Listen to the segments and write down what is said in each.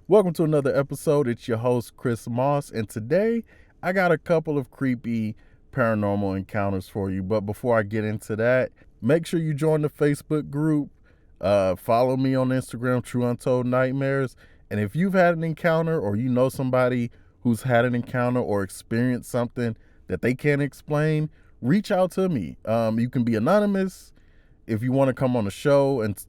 Welcome to another episode. It's your host, Chris Moss, and today I got a couple of creepy paranormal encounters for you. But before I get into that, make sure you join the Facebook group. Follow me on Instagram, True Untold Nightmares. And if you've had an encounter or you know somebody who's had an encounter or experienced something that they can't explain, reach out to me. You can be anonymous if you want to come on the show and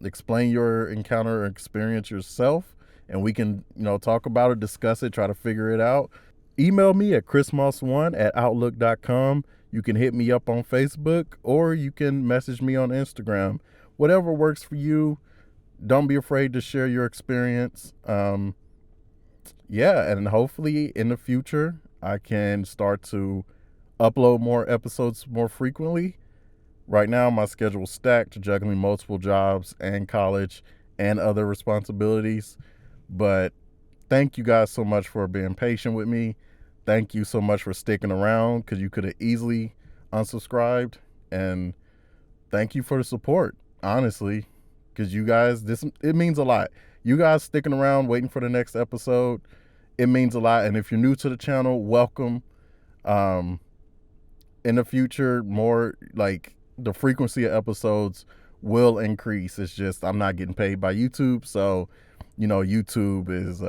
explain your encounter or experience yourself, and we can talk about it, discuss it, try to figure it out. Email me at chrismoss1@outlook.com. You can hit me up on Facebook, or you can message me on Instagram. Whatever works for you. Don't be afraid to share your experience. Yeah, and hopefully in the future I can start to upload more episodes more frequently. Right now, my schedule's stacked, juggling multiple jobs and college and other responsibilities. But thank you guys so much for being patient with me. Thank you so much for sticking around, because you could have easily unsubscribed. And thank you for the support, honestly, because you guys, it means a lot. You guys sticking around, waiting for the next episode, it means a lot. And if you're new to the channel, welcome. In the future, more like the frequency of episodes will increase. It's just I'm not getting paid by YouTube, so YouTube is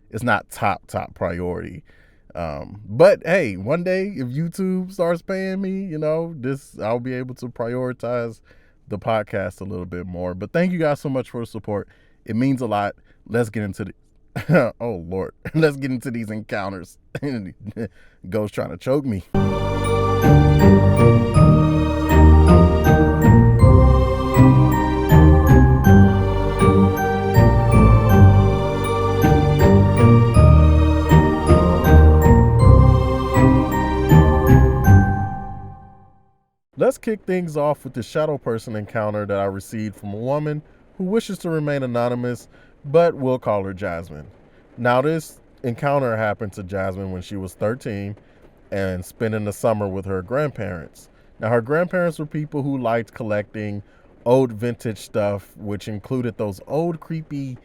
it's not top priority. But hey, one day if YouTube starts paying me, I'll be able to prioritize the podcast a little bit more. But thank you guys so much for the support. It means a lot. Let's get into the oh Lord, let's get into these encounters. Ghost trying to choke me. Let's kick things off with the shadow person encounter that I received from a woman who wishes to remain anonymous, but we'll call her Jasmine. Now, this encounter happened to Jasmine when she was 13 and spending the summer with her grandparents. Now, her grandparents were people who liked collecting old vintage stuff, which included those old creepy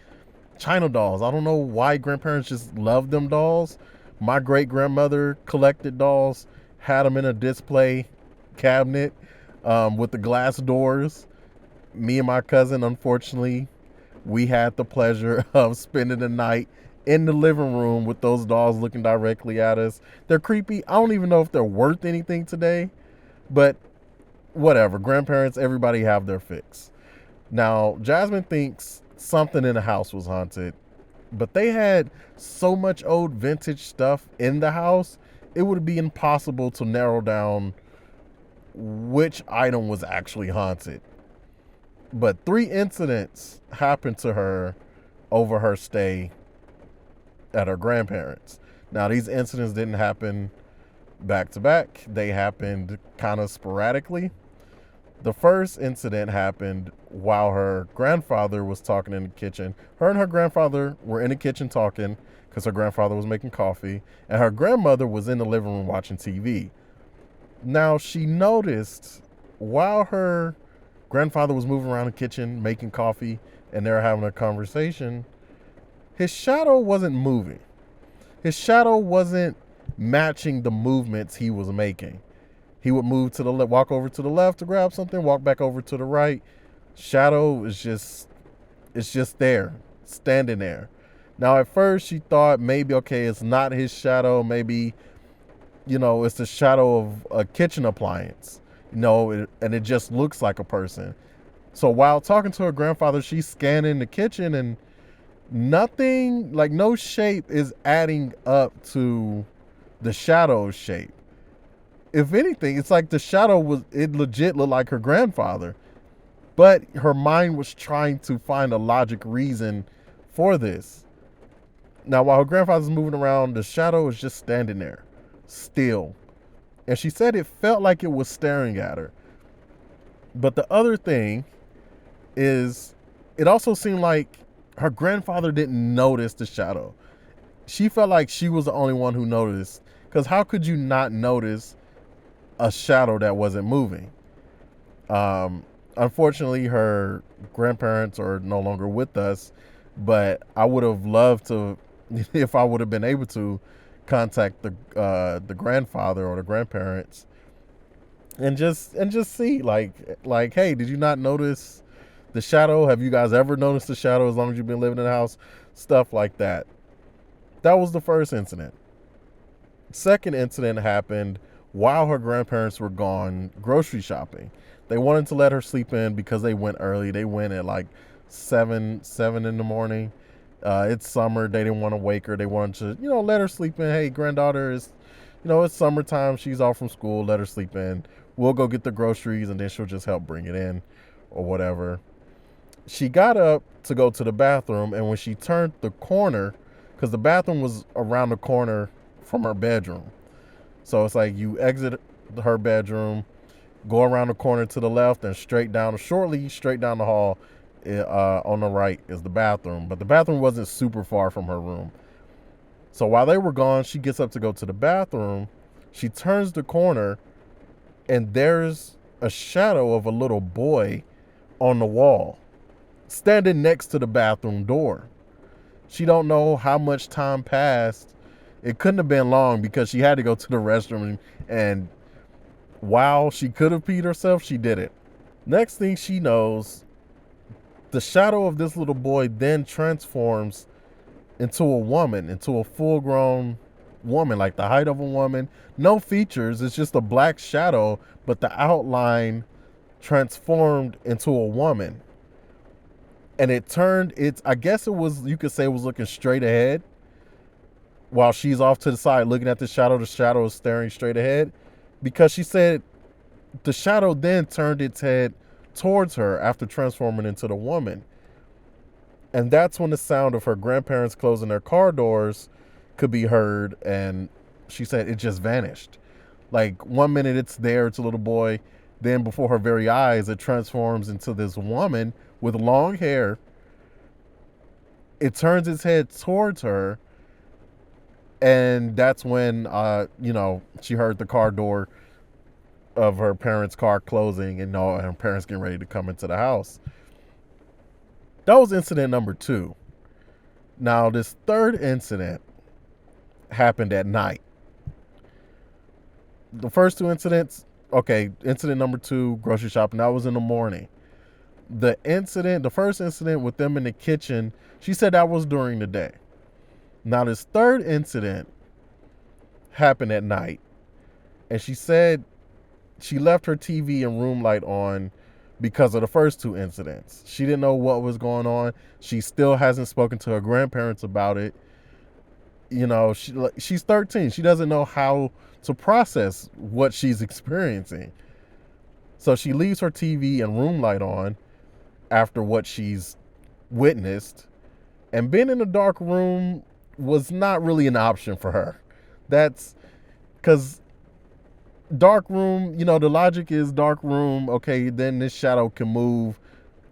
China dolls. I don't know why grandparents just loved them dolls. My great grandmother collected dolls, had them in a display cabinet with the glass doors. Me and my cousin, unfortunately, we had the pleasure of spending the night in the living room with those dolls looking directly at us. They're creepy. I don't even know if they're worth anything today, but whatever. Grandparents, everybody have their fix. Now, Jasmine thinks something in the house was haunted, but they had so much old vintage stuff in the house, it would be impossible to narrow down which item was actually haunted. But 3 incidents happened to her over her stay at her grandparents. Now, these incidents didn't happen back to back. They happened kind of sporadically. The first incident happened while her grandfather was talking in the kitchen. Her and her grandfather were in the kitchen talking because her grandfather was making coffee, and her grandmother was in the living room watching TV. Now, she noticed while her grandfather was moving around the kitchen making coffee and they were having a conversation, his shadow wasn't moving. His shadow wasn't matching the movements he was making. He would move to the left, walk over to the left to grab something, walk back over to the right. Shadow is just there, standing there. Now, at first she thought maybe, okay, it's not his shadow. Maybe, it's the shadow of a kitchen appliance, and it just looks like a person. So while talking to her grandfather, she's scanning the kitchen, and nothing, like no shape is adding up to the shadow's shape. If anything, it's like the shadow it legit looked like her grandfather. But her mind was trying to find a logic reason for this. Now, while her grandfather's moving around, the shadow is just standing there, still. And she said it felt like it was staring at her. But the other thing is, it also seemed like her grandfather didn't notice the shadow. She felt like she was the only one who noticed. Because how could you not notice a shadow that wasn't moving? Unfortunately, her grandparents are no longer with us. But I would have loved to, if I would have been able to, contact the grandfather or the grandparents and just see like hey, did you not notice the shadow? Have you guys ever noticed the shadow as long as you've been living in the house? Stuff like that. That was the first incident. Second incident happened while her grandparents were gone grocery shopping. They wanted to let her sleep in because they went early. They went at like seven in the morning. It's summer. They didn't want to wake her. They wanted to, let her sleep in. Hey, granddaughter is, it's summertime. She's off from school. Let her sleep in. We'll go get the groceries and then she'll just help bring it in or whatever. She got up to go to the bathroom, and when she turned the corner, because the bathroom was around the corner from her bedroom. So it's like you exit her bedroom, go around the corner to the left, and shortly straight down the hall. On the right is the bathroom, but the bathroom wasn't super far from her room. So while they were gone, she gets up to go to the bathroom. She turns the corner, and there's a shadow of a little boy on the wall, standing next to the bathroom door. She don't know how much time passed. It couldn't have been long because she had to go to the restroom, and while she could have peed herself, she did it. Next thing she knows, the shadow of this little boy then transforms into a woman, into a full-grown woman, like the height of a woman. No features, it's just a black shadow, but the outline transformed into a woman. And I guess it was, you could say it was looking straight ahead. While she's off to the side looking at the shadow is staring straight ahead. Because she said the shadow then turned its head towards her after transforming into the woman. And that's when the sound of her grandparents closing their car doors could be heard. And she said it just vanished. Like 1 minute it's there, it's a little boy. Then before her very eyes, it transforms into this woman with long hair. It turns its head towards her. And that's when, she heard the car door of her parents' car closing, and her parents getting ready to come into the house. That was incident number 2. Now, this third incident happened at night. The first 2 incidents, incident number 2, grocery shopping, that was in the morning. The first incident with them in the kitchen, she said that was during the day. Now, this third incident happened at night. And she said she left her TV and room light on because of the first 2 incidents. She didn't know what was going on. She still hasn't spoken to her grandparents about it. She's 13. She doesn't know how to process what she's experiencing. So she leaves her TV and room light on after what she's witnessed. And being in a dark room was not really an option for her. That's because dark room, the logic is dark room. Okay, then this shadow can move,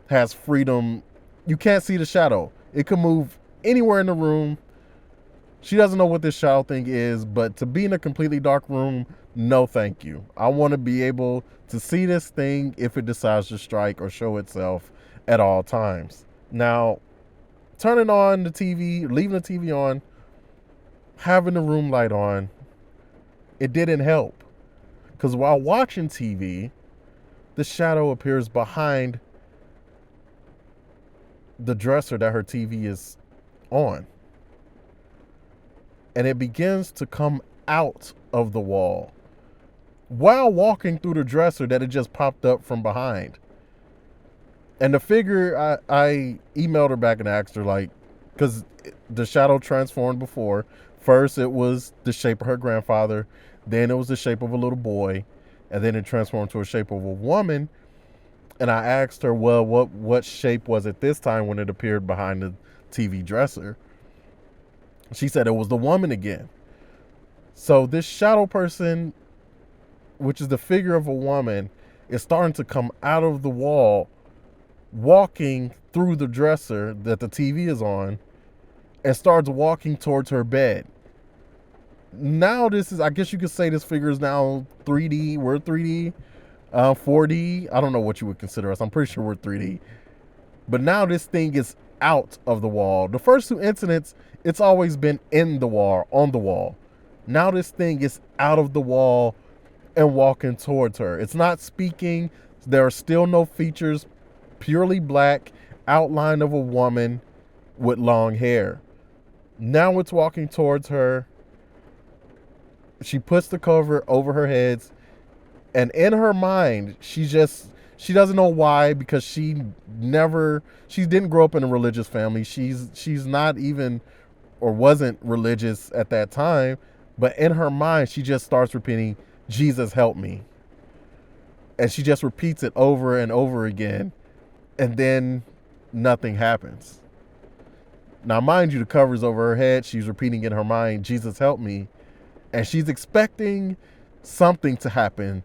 has freedom. You can't see the shadow. It can move anywhere in the room. She doesn't know what this shadow thing is, but to be in a completely dark room, no thank you. I want to be able to see this thing if it decides to strike or show itself at all times. Now, turning on the TV, leaving the TV on, having the room light on, it didn't help. Because while watching TV, the shadow appears behind the dresser that her TV is on. And it begins to come out of the wall while walking through the dresser that it just popped up from behind. And the figure, I emailed her back and asked her, because the shadow transformed before. First, it was the shape of her grandfather. Then it was the shape of a little boy. And then it transformed to a shape of a woman. And I asked her, well, what shape was it this time when it appeared behind the TV dresser? She said it was the woman again. So this shadow person, which is the figure of a woman, is starting to come out of the wall, walking through the dresser that the TV is on, and starts walking towards her bed. Now I guess you could say this figure is now 3D. We're 3D, 4D. I don't know what you would consider us. I'm pretty sure we're 3D. But now this thing is out of the wall. The first two incidents, it's always been in the wall, on the wall. Now this thing is out of the wall and walking towards her. It's not speaking. There are still no features. Purely black outline of a woman with long hair. Now it's walking towards her. She puts the cover over her heads, and in her mind, she doesn't know why, because she didn't grow up in a religious family. She's not even, or wasn't religious at that time, but in her mind, she just starts repeating, "Jesus, help me." And she just repeats it over and over again, and then nothing happens. Now, mind you, the cover's over her head. She's repeating in her mind, "Jesus, help me." And she's expecting something to happen.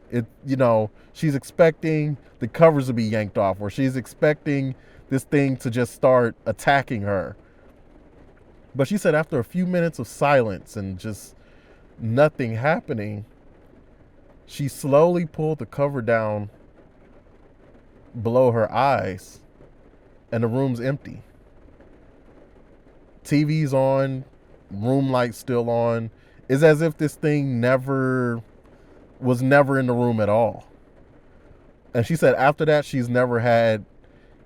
She's expecting the covers to be yanked off, or she's expecting this thing to just start attacking her. But she said after a few minutes of silence and just nothing happening, she slowly pulled the cover down below her eyes, and the room's empty. TV's on, room lights still on. It's as if this thing was never in the room at all. And she said after that, she's never had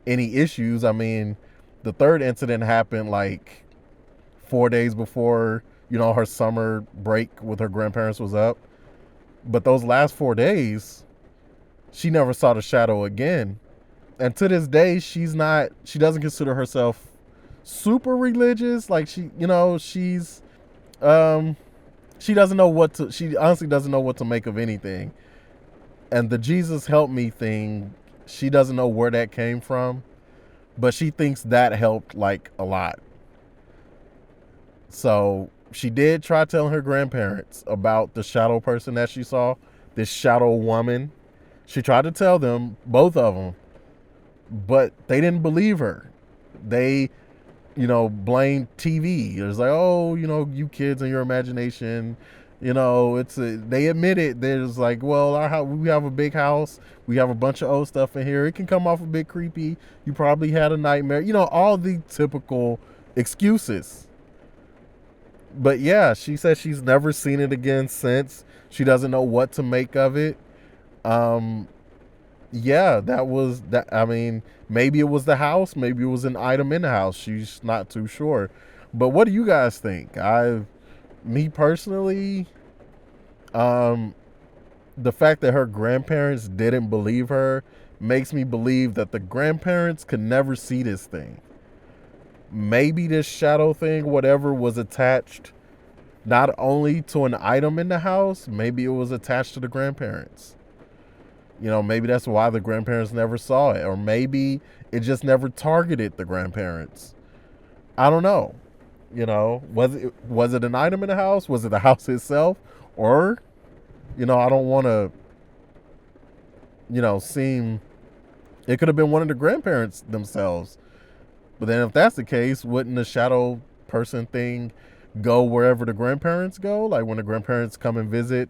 any issues. I mean, the third incident happened like 4 days before, her summer break with her grandparents was up. But those last 4 days, she never saw the shadow again. And to this day, she doesn't consider herself super religious. Like she doesn't know she honestly doesn't know what to make of anything. And the "Jesus help me" thing, she doesn't know where that came from, but she thinks that helped like a lot. So she did try telling her grandparents about the shadow person that she saw, this shadow woman. She tried to tell them, both of them, but they didn't believe her. They blamed TV. It was like, "Oh, you kids and your imagination." They admit it. There's like, "Well, we have a big house. We have a bunch of old stuff in here. It can come off a bit creepy. You probably had a nightmare." All the typical excuses. But yeah, she said she's never seen it again since. She doesn't know what to make of it. Yeah, that was that. I mean, maybe it was the house, maybe it was an item in the house. She's not too sure. But what do you guys think? Me personally, the fact that her grandparents didn't believe her makes me believe that the grandparents could never see this thing. Maybe this shadow thing, whatever, was attached not only to an item in the house, maybe it was attached to the grandparents. Maybe that's why the grandparents never saw it. Or maybe it just never targeted the grandparents. I don't know. Was it an item in the house? Was it the house itself? Or, I don't want to, seem, it could have been one of the grandparents themselves. But then if that's the case, wouldn't the shadow person thing go wherever the grandparents go? Like when the grandparents come and visit,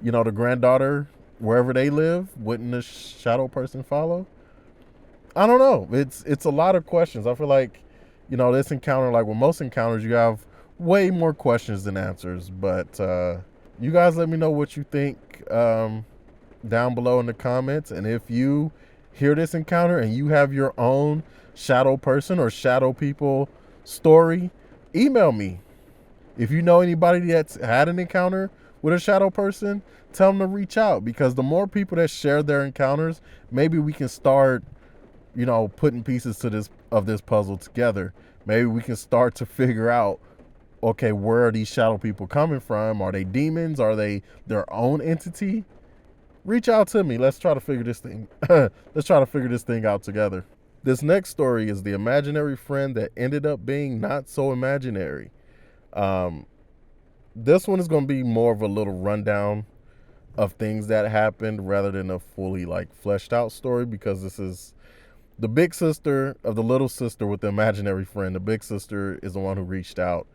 the granddaughter, wherever they live, wouldn't the shadow person follow? I don't know. It's a lot of questions. I feel like, this encounter, like with most encounters, you have way more questions than answers. But you guys let me know what you think down below in the comments. And if you hear this encounter and you have your own shadow person or shadow people story, email me. If you know anybody that's had an encounter with a shadow person, tell them to reach out, because the more people that share their encounters, maybe we can start, putting pieces of this puzzle together. Maybe we can start to figure out, okay, where are these shadow people coming from? Are they demons? Are they their own entity? Reach out to me. Let's try to figure this thing. Let's try to figure this thing out together. This next story is the imaginary friend that ended up being not so imaginary. This one is going to be more of a little rundown of things that happened rather than a fully fleshed out story, because this is the big sister of the little sister with the imaginary friend. The big sister is the one who reached out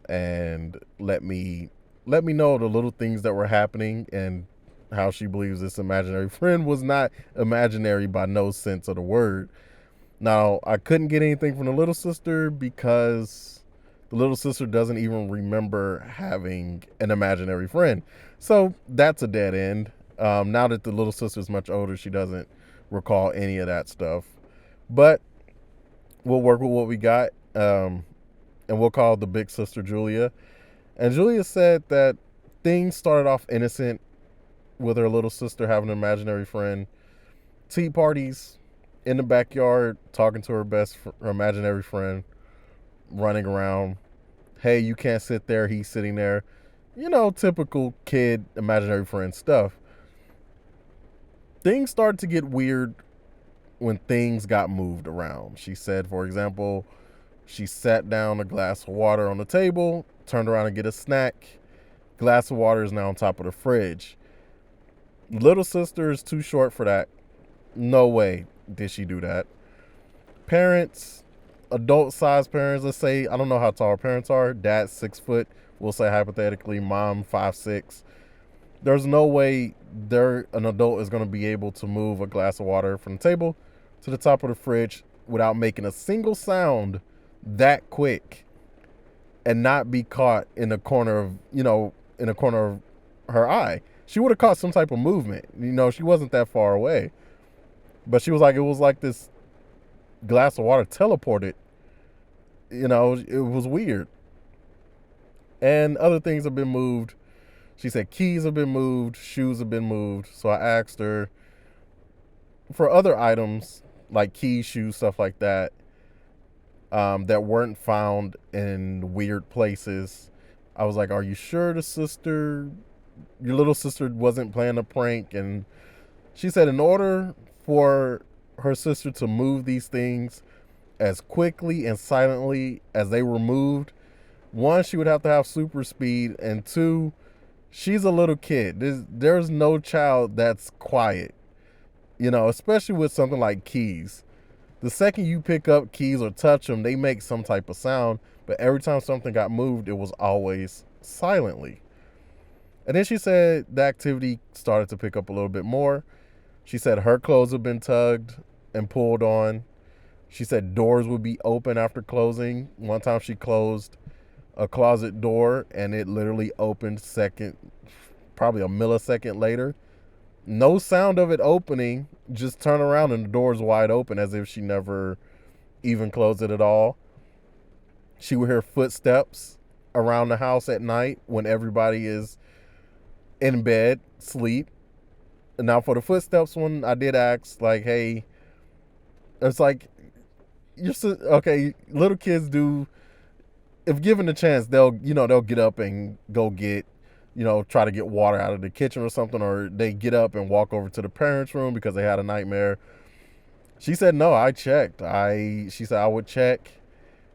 and let me know the little things that were happening and how she believes this imaginary friend was not imaginary by no sense of the word. Now, I couldn't get anything from the little sister because the little sister doesn't even remember having an imaginary friend. So that's a dead end. Now that the little sister's much older, she doesn't recall any of that stuff. But we'll work with what we got, and we'll call the big sister Julia. And Julia said that things started off innocent with her little sister having an imaginary friend. Tea parties in the backyard, talking to her imaginary friend, running around. Hey, you can't sit there. He's sitting there. Typical kid imaginary friend stuff. Things started to get weird when things got moved around. She said, for example, she sat down a glass of water on the table, turned around and get a snack. Glass of water is now on top of the fridge. Little sister is too short for that. No way did she do that. Parents, adult sized parents, let's say, I don't know how tall her parents are. Dad's 6 foot. We'll say hypothetically, mom 5'6". There's no way an adult is going to be able to move a glass of water from the table to the top of the fridge without making a single sound that quick and not be caught in the corner of her eye. She would have caught some type of movement. She wasn't that far away. But she was like, it was like this glass of water teleported. It was weird. And other things have been moved. She said keys have been moved, shoes have been moved. So I asked her for other items like keys, shoes, stuff like that, that weren't found in weird places. I was like, are you sure your little sister wasn't playing a prank? And she said in order for her sister to move these things as quickly and silently as they were moved, one, she would have to have super speed, and two, she's a little kid. There's no child that's quiet, especially with something like keys. The second you pick up keys or touch them, they make some type of sound, but every time something got moved, it was always silently. And then she said the activity started to pick up a little bit more. She said her clothes have been tugged and pulled on. She said doors would be open after closing. One time she closed a closet door and it literally opened probably a millisecond later. No sound of it opening, just turn around and the door's wide open as if she never even closed it at all. She would hear footsteps around the house at night when everybody is in bed, sleep. Now for the footsteps one, I did ask, like, hey, it's like, okay, little kids do, if given the chance, they'll get up and go get, try to get water out of the kitchen or something, or they get up and walk over to the parents' room because they had a nightmare. She said, no, I checked. She said I would check,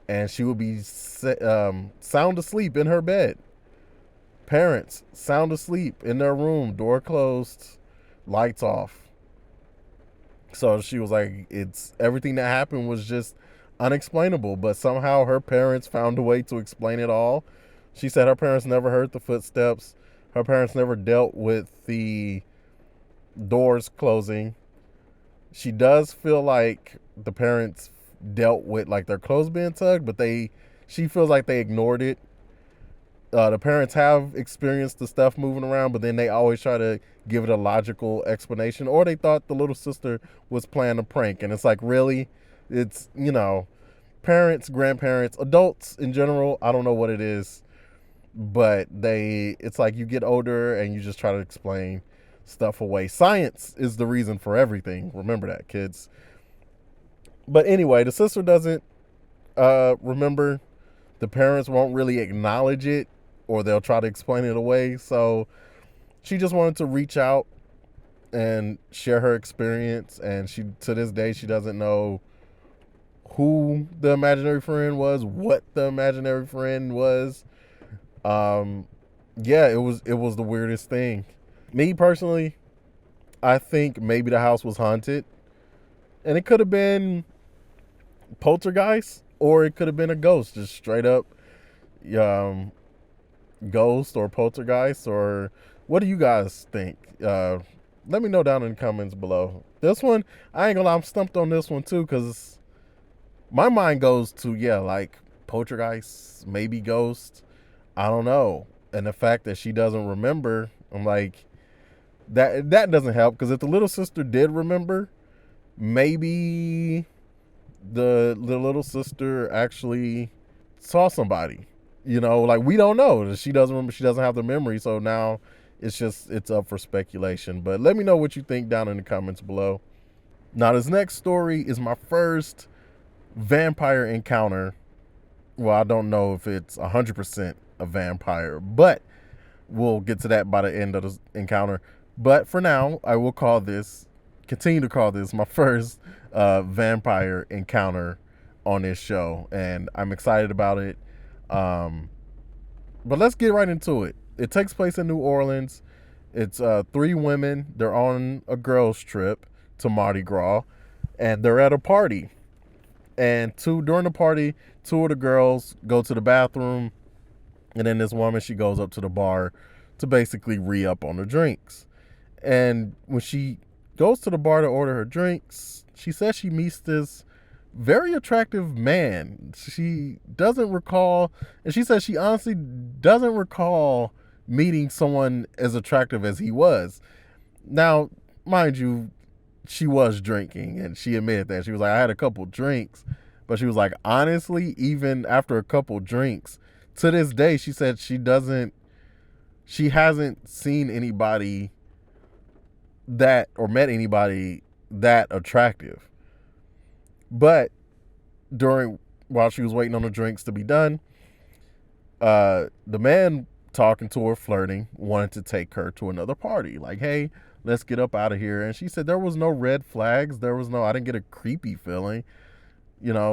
and she would be sound asleep in her bed. Parents, sound asleep in their room, door closed, lights off. So she was like, it's everything that happened was just unexplainable, but somehow her parents found a way to explain it all. She said her parents never heard the footsteps. Her parents never dealt with the doors closing. She does feel like the parents dealt with like their clothes being tugged, but she feels like they ignored it. The parents have experienced the stuff moving around, but then they always try to give it a logical explanation, or they thought the little sister was playing a prank. And it's like, really? It's, parents, grandparents, adults in general, I don't know what it is, but it's like you get older and you just try to explain stuff away. Science is the reason for everything. Remember that, kids. But anyway, the sister doesn't remember. The parents won't really acknowledge it, or they'll try to explain it away. So she just wanted to reach out and share her experience. And to this day, she doesn't know who the imaginary friend was, what the imaginary friend was. Yeah, it was the weirdest thing. Me personally, I think maybe the house was haunted, and it could have been poltergeist, or it could have been a ghost, just straight up ghost or poltergeist. Or what do you guys think? Let me know down in the comments below. This one, I ain't gonna lie, I'm stumped on this one too, because My mind goes to, yeah, like poltergeist, maybe ghost. I don't know. And the fact that she doesn't remember, I'm like, that doesn't help, because if the little sister did remember, maybe the little sister actually saw somebody. Like, we don't know. She doesn't remember. She doesn't have the memory. So now it's up for speculation. But let me know what you think down in the comments below. Now, this next story is my first vampire encounter. Well, I don't know if it's 100% a vampire, but we'll get to that by the end of the encounter. But for now, I will continue to call this my first vampire encounter on this show, and I'm excited about it. But let's get right into it. It takes place in New Orleans. It's three women. They're on a girls' trip to Mardi Gras, and they're at a party. And during the party, two of the girls go to the bathroom, and then this woman, she goes up to the bar to basically re-up on the drinks. And when she goes to the bar to order her drinks, she says she meets this very attractive man. She doesn't recall, and she says she honestly doesn't recall meeting someone as attractive as he was. Now, mind you, she was drinking, and she admitted that. She was like, I had a couple drinks, but she was like, honestly, even after a couple drinks, to this day, she said she hasn't seen anybody that, or met anybody that attractive. But while she was waiting on the drinks to be done, the man talking to her, flirting, wanted to take her to another party. Like, hey, let's get up out of here. And she said there was no red flags. I didn't get a creepy feeling.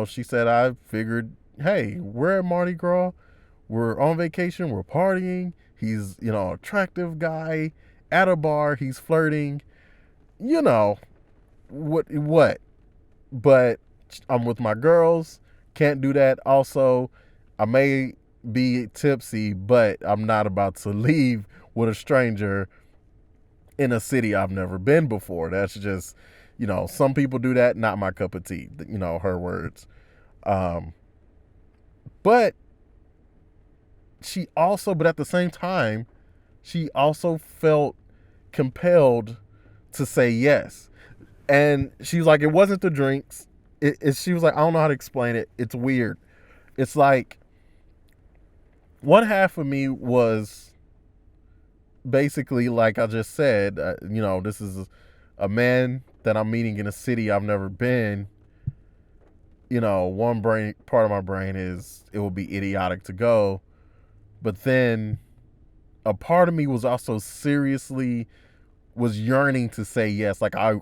She said, I figured, hey, we're at Mardi Gras. We're on vacation. We're partying. He's, attractive guy at a bar. He's flirting. What? But I'm with my girls. Can't do that. Also, I may be tipsy, but I'm not about to leave with a stranger in a city I've never been before. That's just, some people do that. Not my cup of tea. Her words. But at the same time, she also felt compelled to say yes. And she was like, it wasn't the drinks. She was like, I don't know how to explain it. It's weird. It's like, one half of me was basically, like I just said, this is a man that I'm meeting in a city I've never been. Part of my brain is, it would be idiotic to go. But then a part of me was also was yearning to say yes. Like I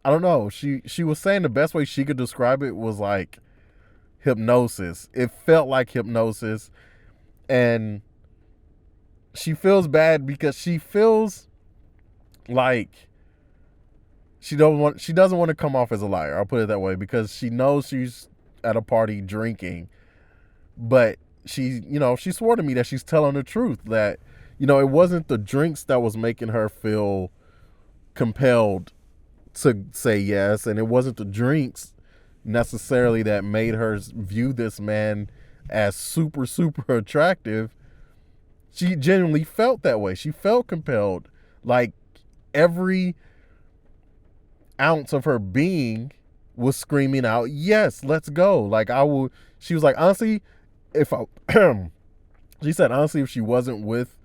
don't know. She was saying the best way she could describe it was like hypnosis. It felt like hypnosis. And she feels bad because she feels like she doesn't want to come off as a liar. I'll put it that way, because she knows she's at a party drinking, but she swore to me that she's telling the truth, that it wasn't the drinks that was making her feel compelled to say yes, and it wasn't the drinks necessarily that made her view this man as super, super attractive. She genuinely felt that way. She felt compelled. Like, every ounce of her being was screaming out, yes, let's go. She was like, honestly, she said, honestly, if she wasn't with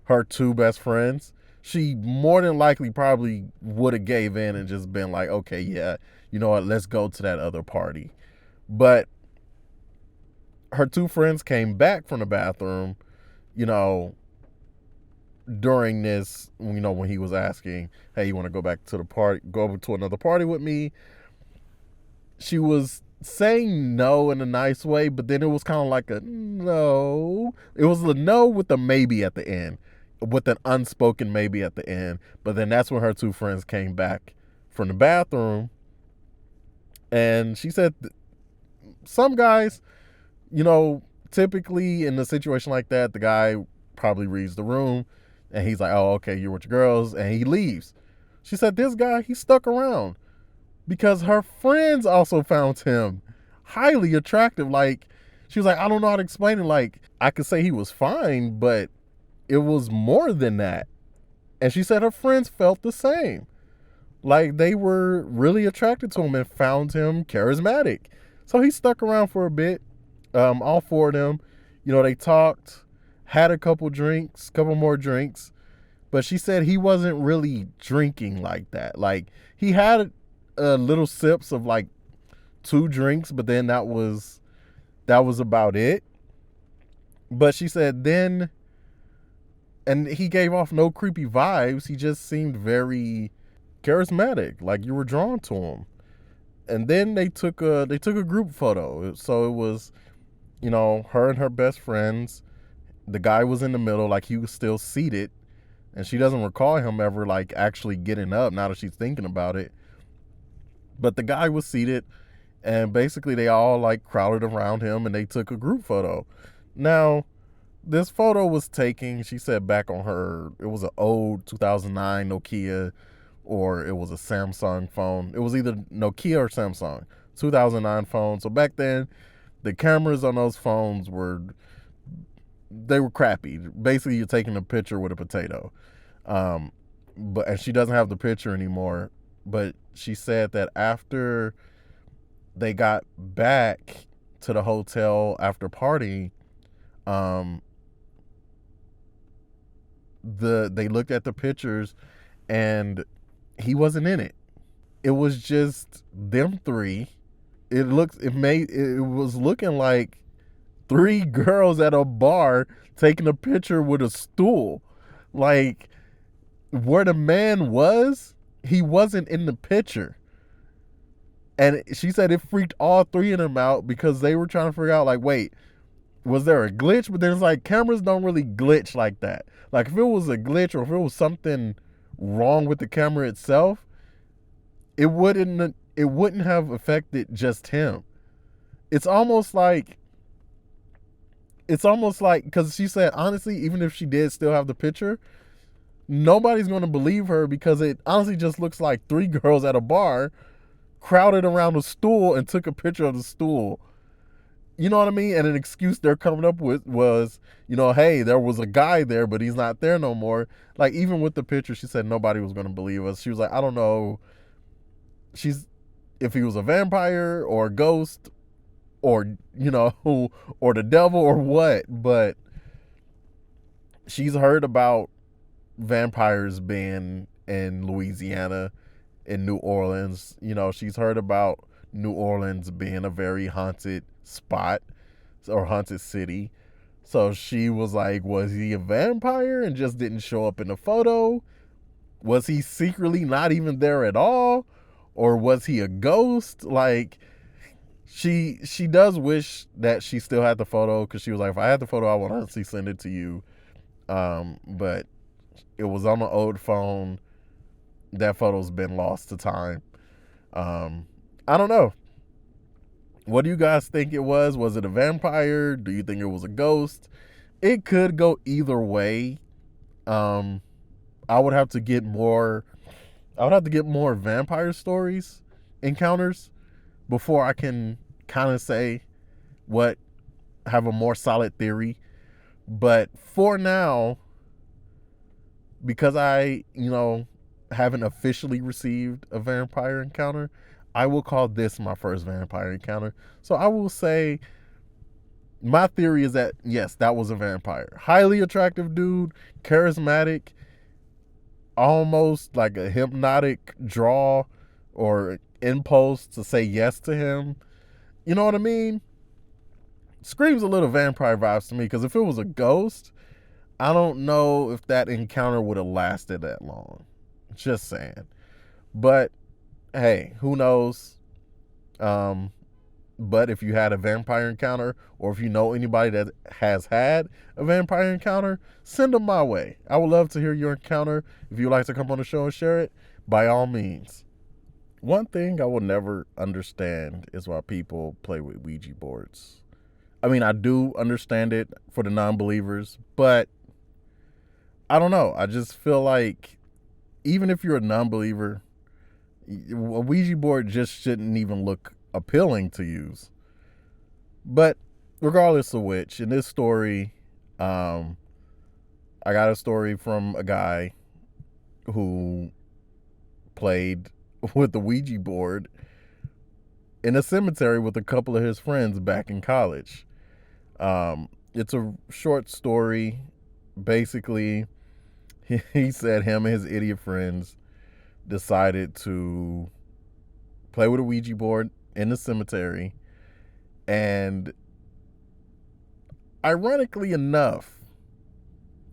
her two best friends, she more than likely probably would have gave in and just been like, okay, yeah, you know what, let's go to that other party. But her two friends came back from the bathroom, during this, when he was asking, hey, you want to go back to the party, go over to another party with me? She was saying no in a nice way, but then it was kind of like a no. It was a no with a maybe at the end, with an unspoken maybe at the end. But then that's when her two friends came back from the bathroom, and she said, some guys, typically in a situation like that, the guy probably reads the room and he's like, oh, okay, you're with your girls, and he leaves. She said, this guy, he stuck around. because her friends also found him highly attractive. Like, she was like, I don't know how to explain it. Like, I could say he was fine, but it was more than that. And she said her friends felt the same. Like, they were really attracted to him and found him charismatic. So he stuck around for a bit. All four of them, they talked, had a couple more drinks. But she said he wasn't really drinking like that. Like, he had little sips of like 2 drinks, but then that was about it. But she said then, and he gave off no creepy vibes. He just seemed very charismatic, like you were drawn to him. And then they took a group photo. So it was, her and her best friends. The guy was in the middle, like he was still seated, and she doesn't recall him ever like actually getting up now that she's thinking about it. But the guy was seated, and basically they all like crowded around him and they took a group photo. Now, this photo was taken, she said, back on it was an old 2009 Nokia, or it was a Samsung phone. It was either Nokia or Samsung, 2009 phone. So back then, the cameras on those phones were crappy. Basically, you're taking a picture with a potato. And she doesn't have the picture anymore. But she said that after they got back to the hotel after partying, they looked at the pictures and he wasn't in it. It was just them three. It was looking like 3 girls at a bar taking a picture with a stool. Like, where the man was, he wasn't in the picture. And she said it freaked all 3 of them out because they were trying to figure out, like, wait, was there a glitch? But there's like, cameras don't really glitch like that. Like, if it was a glitch or if it was something wrong with the camera itself, it wouldn't have affected just him. It's almost like because she said, honestly, even if she did still have the picture, nobody's going to believe her because it honestly just looks like 3 girls at a bar crowded around a stool and took a picture of the stool. You know what I mean? And an excuse they're coming up with was, hey, there was a guy there, but he's not there no more. Like, even with the picture, she said nobody was going to believe us. She was like, I don't know if he was a vampire or a ghost or, or the devil or what, but she's heard about vampires being in Louisiana, in New Orleans. She's heard about New Orleans being a very haunted spot or haunted city. So she was like, was he a vampire and just didn't show up in the photo? Was he secretly not even there at all? Or was he a ghost? Like, she does wish that she still had the photo, because she was like, if I had the photo, I would honestly send it to you. But it was on an old phone. That photo's been lost to time. I don't know. What do you guys think it was? Was it a vampire? Do you think it was a ghost? It could go either way. I would have to get more vampire stories, encounters, before I can kind of have a more solid theory. But for now, because I, haven't officially received a vampire encounter, I will call this my first vampire encounter. So I will say my theory is that, yes, that was a vampire. Highly attractive dude, charismatic, almost like a hypnotic draw or impulse to say yes to him. You know what I mean? Screams a little vampire vibes to me, because if it was a ghost, I don't know if that encounter would have lasted that long. Just saying. But hey, who knows? But if you had a vampire encounter, or if you know anybody that has had a vampire encounter, send them my way. I would love to hear your encounter. If you'd like to come on the show and share it, by all means. One thing I will never understand is why people play with Ouija boards. I mean, I do understand it for the non-believers, but I don't know. I just feel like even if you're a non-believer, A Ouija board just shouldn't even look appealing to use. But regardless of which, in this story, um, I got a story from a guy who played with the Ouija board in a cemetery with a couple of his friends back in college. It's a short story. Basically, he said him and his idiot friends decided to play with a Ouija board in the cemetery. And ironically enough,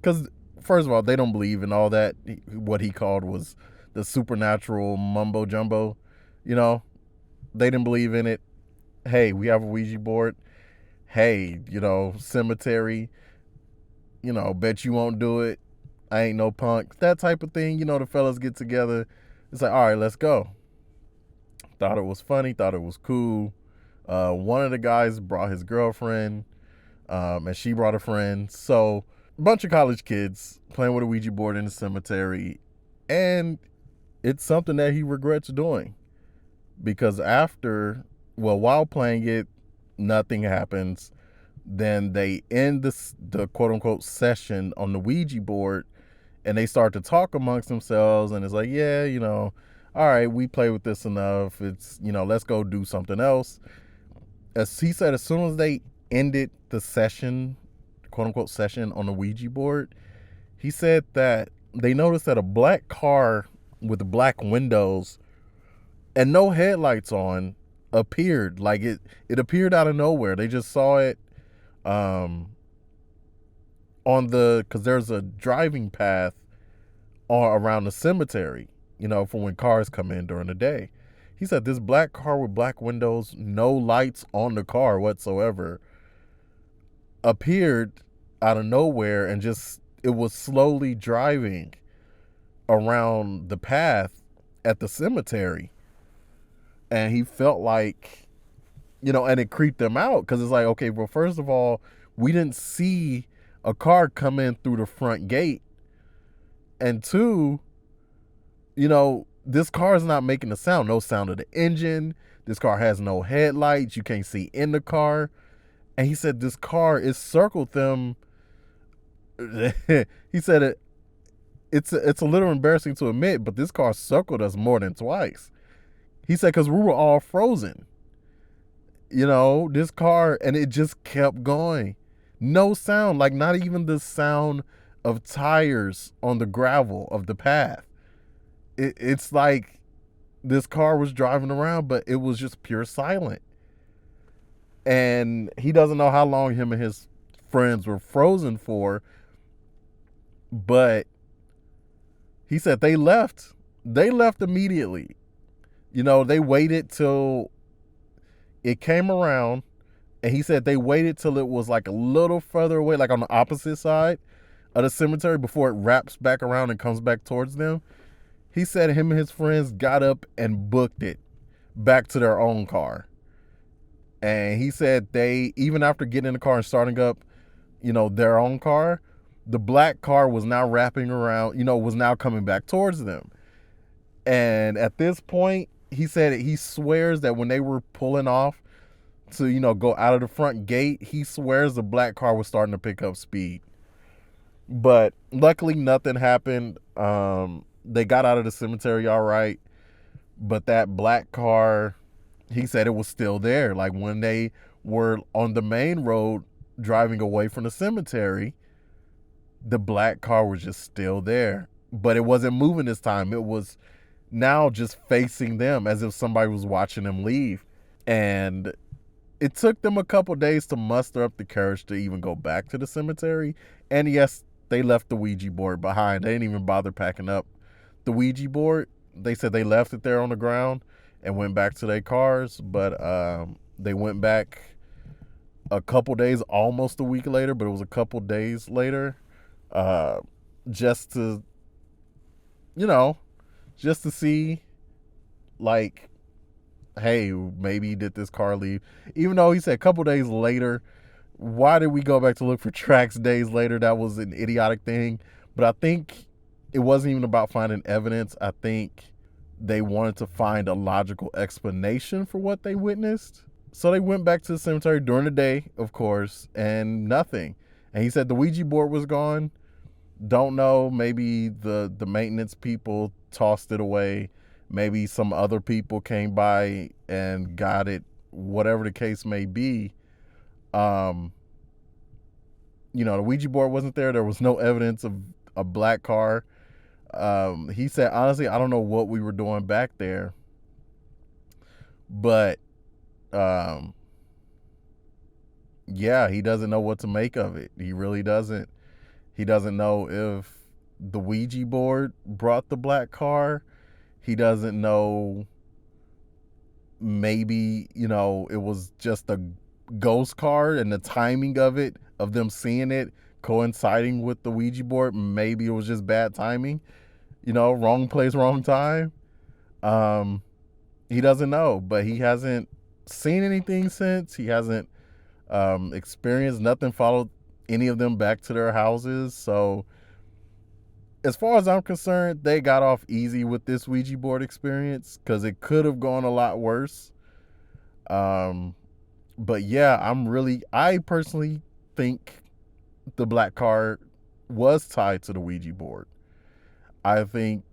because first of all, they don't believe in all that, what he called was the supernatural mumbo jumbo. You know, they didn't believe in it. Hey, we have a Ouija board. Hey, cemetery. Bet you won't do it. I ain't no punk. That type of thing. The fellas get together. It's like, all right, let's go. Thought it was funny. Thought it was cool. One of the guys brought his girlfriend, and she brought a friend. So, a bunch of college kids playing with a Ouija board in the cemetery. And it's something that he regrets doing. Because while playing it, nothing happens. Then they end the quote unquote session on the Ouija board, and they start to talk amongst themselves. And it's like, yeah, all right, we play with this enough. It's, let's go do something else. As he said, as soon as they ended the session, quote unquote session on the Ouija board, he said that they noticed that a black car with black windows and no headlights on appeared. Like it appeared out of nowhere. They just saw it because there's a driving path around the cemetery, for when cars come in during the day. He said this black car with black windows, no lights on the car whatsoever, appeared out of nowhere, and just it was slowly driving around the path at the cemetery. And he felt like, and it creeped them out, because it's like, okay, well, first of all, we didn't see a car come in through the front gate. And two, this car is not making a sound. No sound of the engine. This car has no headlights. You can't see in the car. And he said this car, it circled them. He said it's a little embarrassing to admit, but this car circled us more than twice. He said because we were all frozen. This car, and it just kept going. No sound, like not even the sound of tires on the gravel of the path. It's like this car was driving around, but it was just pure silent. And he doesn't know how long him and his friends were frozen for, but he said they left. They left immediately. They waited till it came around, and he said they waited till it was like a little further away, like on the opposite side of the cemetery, before it wraps back around and comes back towards them. He said him and his friends got up and booked it back to their own car. And he said they, even after getting in the car and starting up, their own car, the black car was now wrapping around, was now coming back towards them. And at this point, he said he swears that when they were pulling off to, go out of the front gate, he swears the black car was starting to pick up speed. But luckily nothing happened. They got out of the cemetery all right. But that black car, he said it was still there. Like when they were on the main road driving away from the cemetery, the black car was just still there. But it wasn't moving this time. It was now just facing them as if somebody was watching them leave. And it took them a couple days to muster up the courage to even go back to the cemetery. And yes, they left the Ouija board behind. They didn't even bother packing up the Ouija board. They said they left it there on the ground and went back to their cars. But they went back a couple days, almost a week later, but it was a couple days later, just to, just to see, like, hey, maybe did this car leave? Even though he said a couple days later. Why did we go back to look for tracks days later? That was an idiotic thing. But I think it wasn't even about finding evidence. I think they wanted to find a logical explanation for what they witnessed. So they went back to the cemetery during the day, of course, and nothing. And he said the Ouija board was gone. Don't know. Maybe the maintenance people tossed it away. Maybe some other people came by and got it. Whatever the case may be, um, the Ouija board wasn't there. There was no evidence of a black car. He said, honestly, I don't know what we were doing back there, but um, yeah, he doesn't know what to make of it. He really doesn't. He doesn't know if the Ouija board brought the black car. He doesn't know. Maybe, it was just a ghost car and the timing of it, of them seeing it coinciding with the Ouija board. Maybe it was just bad timing, wrong place, wrong time. Um, he doesn't know, but he hasn't seen anything since. He hasn't experienced nothing, followed any of them back to their houses. So as far as I'm concerned, they got off easy with this Ouija board experience because it could have gone a lot worse. But yeah, I personally think the black car was tied to the Ouija board. I think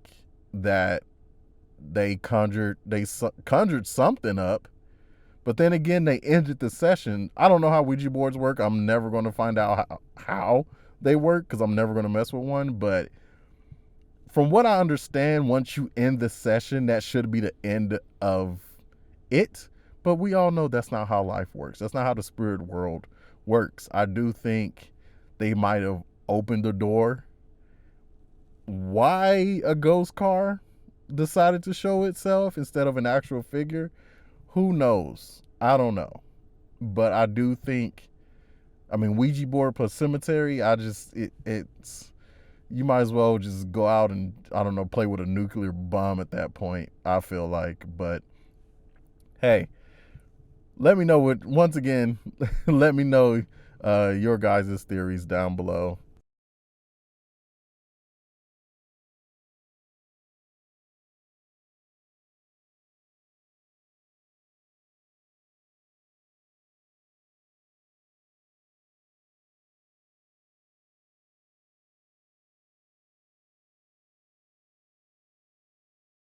that they conjured something up, but then again, they ended the session. I don't know how Ouija boards work. I'm never going to find out how they work because I'm never going to mess with one. But from what I understand, once you end the session, that should be the end of it. But we all know that's not how life works. That's not how the spirit world works. I do think they might have opened the door. Why a ghost car decided to show itself instead of an actual figure, who knows? I don't know. But I do think, Ouija board plus cemetery, it's you might as well just go out and, I don't know, play with a nuclear bomb at that point, I feel like. But hey, let me know once again, let me know your guys' theories down below.